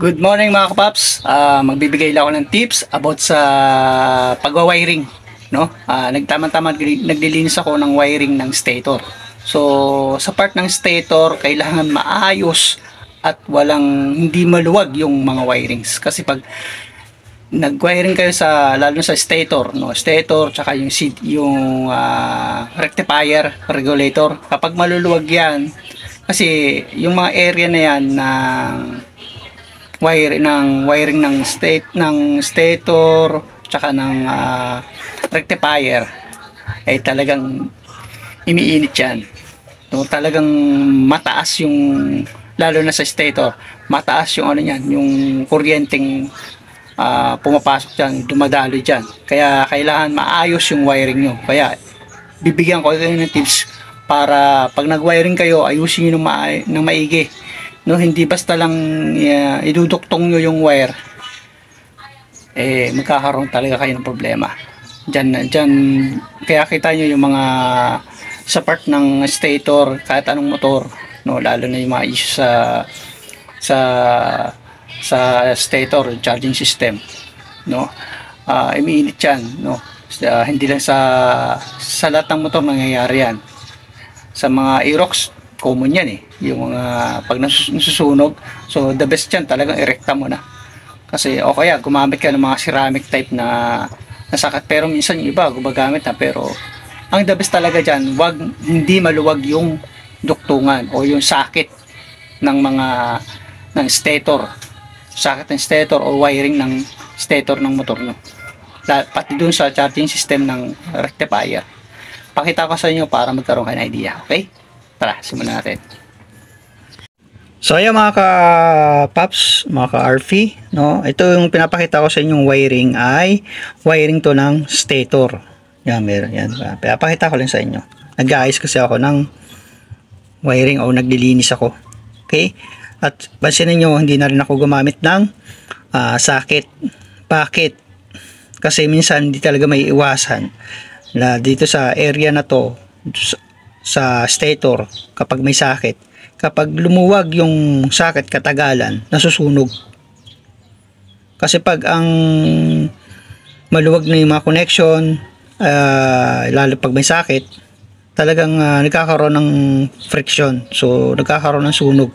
Good morning mga kapaps. Magbibigay lang ako ng tips about sa pagwa-wiring, no? Nagtama-tama naglilinis ako ng wiring ng stator. So, sa part ng stator, kailangan maayos at walang hindi maluwag yung mga wirings kasi pag nag-wiring kayo sa lalo sa stator, no? Stator tsaka yung rectifier, regulator, kapag maluluwag 'yan kasi yung mga area na 'yan ng wiring ng stator tsaka ng rectifier ay talagang iniinit yan. No, talagang mataas yung lalo na sa stator, mataas yung ano niyan, yung kuryenteng pumapasok diyan, dumadaloy diyan. Kaya kailangan maayos yung wiring nyo. Kaya bibigyan ko kayo ng tips para pag nag-wiring kayo, ayusin niyo ng maigi. No, hindi basta lang iduduktong nyo yung wire, magkakaroon talaga kayo ng problema. Diyan, kaya kita nyo yung mga sa part ng stator, kahit anong motor, no, lalo na yung mga issue sa stator, charging system, no, umiinit yan, no. Hindi lang sa lahat ng motor nangyayari yan. Sa mga Aerox, common yan yung mga pag nasusunog. So the best yan talagang irekta mo na, kasi o kaya gumamit ka ng mga ceramic type na nasakat, pero minsan yung iba gumagamit na, pero ang the best talaga dyan, hindi maluwag yung duktungan o yung sakit ng ng stator, sakit ng stator o wiring ng stator ng motor nyo, pati dun sa charging system ng rectifier. Pakita ko sa inyo para magkaroon kayo ng idea. Okay, tara, simulan natin. So ayan mga ka-paps, mga ka-RV, no? Ito yung pinapakita ko sa inyong wiring ay wiring to ng stator. Yan, meron yan. Pinapakita ko lang sa inyo. Nag-aayos kasi ako ng wiring o naglilinis ako. Okay? At pansinin nyo, hindi na rin ako gumamit ng sakit. Bakit? Kasi minsan hindi talaga may iwasan na dito sa area na to, sa stator, kapag may sakit, kapag lumuwag yung sakit katagalan, nasusunog. Kasi pag ang maluwag na yung mga connection, lalo pag may sakit, talagang nagkakaroon ng friction, so nagkakaroon ng sunog.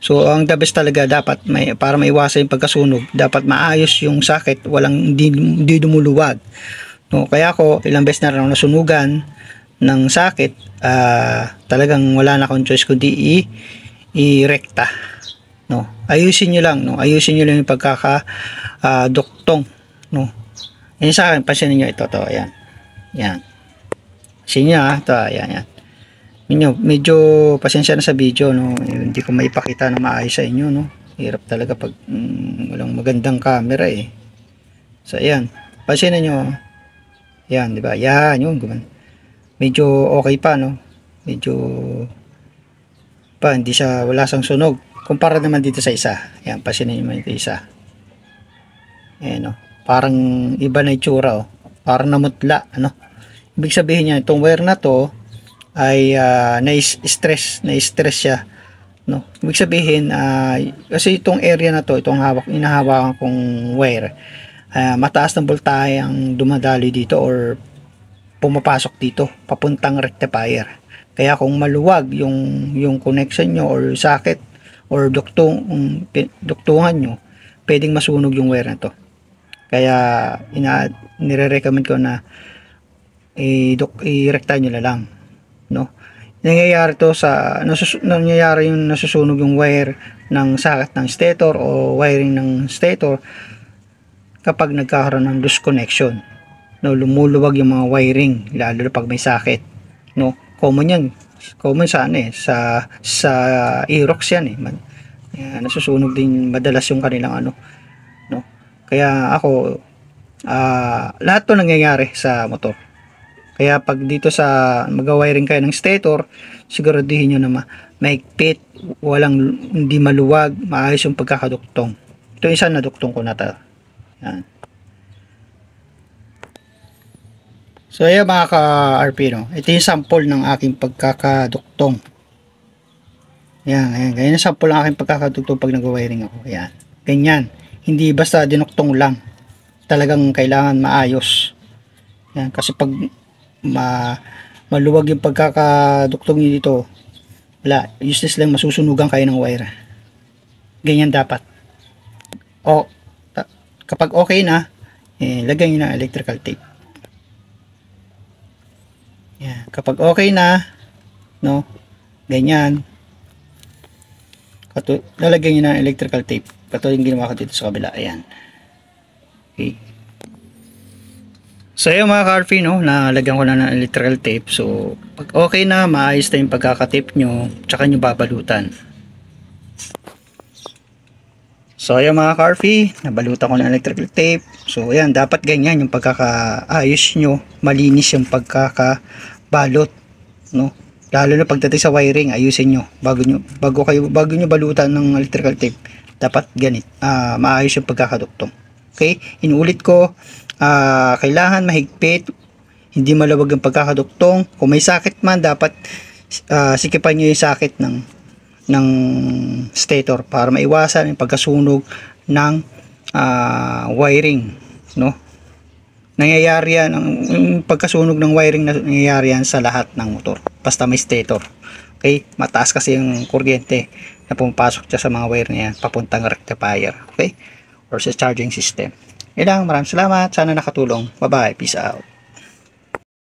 So ang the best talaga, dapat para maiwasan yung pagkasunog, dapat maayos yung sakit, walang hindi dumuluwag. No, kaya ako ilang beses na rin nasunugan ng sakit, talagang wala na akong choice kundi i-rekta. No, ayusin niyo lang, no, ayusin niyo lang yung pagkakaduktong, no. Yan sa akin, pansinin niyo ito, ayan. Yan. Pansinin niyo, ito, ayan. Medyo pasensya na sa video, no. Hindi ko maipakita na maayos sa inyo, no. Hirap talaga pag walang magandang camera So ayan, pansinin niyo. Yan, di ba? Yan, yung medyo okay pa, no? Medyo pa, hindi siya, wala sang sunog. Kumpara naman dito sa isa. Yan, pasinin naman ito isa. Ayan, no? Parang iba na itsura, parang namutla, ano? Ibig sabihin niya, itong wire na to ay na-stress siya, no? Ibig sabihin, kasi itong area na to, itong inahawakan kong wire, mataas ng voltahe ang dumadali dito or pumapasok dito papuntang rectifier. Kaya kung maluwag yung connection nyo or socket or duktungan nyo, pwedeng masunog yung wire na to. Kaya nire-recommend ko na i-rekta nyo na lang, no? Nangyayari to nangyayari yung nasusunog yung wire ng socket ng stator o wiring ng stator kapag nagkakaroon ng loose connection, no, lumuluwag yung mga wiring, lalo na pag may sakit, no. Common yan, common sa Aerox yan nasusunog din madalas yung kanilang no. Kaya ako, lahat to nangyayari sa motor. Kaya pag dito sa mag-wiring kayo ng stator, siguraduhin nyo na mahigpit, hindi maluwag, maayos yung pagkakaduktong. Ito isa na duktong ko na to. Yan. So ayan mga ka-RP, no? Ito yung sample ng aking pagkakaduktong. Yan, ganyan ang sample ng aking pagkakaduktong pag nag-wiring ako. Yan. Ganyan. Hindi basta dinuktong lang. Talagang kailangan maayos. Yan. Kasi pag maluwag yung pagkakaduktong nyo dito, wala. Useless lang, masusunugan kayo ng wire. Ganyan dapat. O, kapag okay na, lagyan nyo ng electrical tape. Yan. Kapag okay na, no, ganyan, lalagyan nyo ng electrical tape. Katulad yung ginawa ko dito sa kabila. Ayan. Okay. So yung mga Carfi, no, nalagyan ko na ng electrical tape. So pag okay na, maayos na yung pagkakatape nyo, tsaka nyo babalutan. So ayan mga Carfi, nabalutan ko ng electrical tape. So ayan, dapat ganyan yung pagkakaayos nyo, malinis yung pagkakabalot, no. Lalo na pagdating sa wiring, ayusin nyo bago nyo balutan ng electrical tape. Dapat ganit, maayos yung pagkakaduktong. Okay, inuulit ko, kailangan mahigpit, hindi malawag yung pagkakaduktong. Kung may sakit man, dapat sikipan nyo yung sakit ng stator para maiwasan yung pagkasunog ng wiring, no. Nangyayari yan, yung pagkasunog ng wiring na nangyayari yan sa lahat ng motor basta may stator. Okay, mataas kasi yung kuryente na pumapasok dyan sa mga wire na yan papuntang rectifier, okay, or sa charging system. Yan lang, maraming salamat, sana nakatulong. Bye bye, peace out.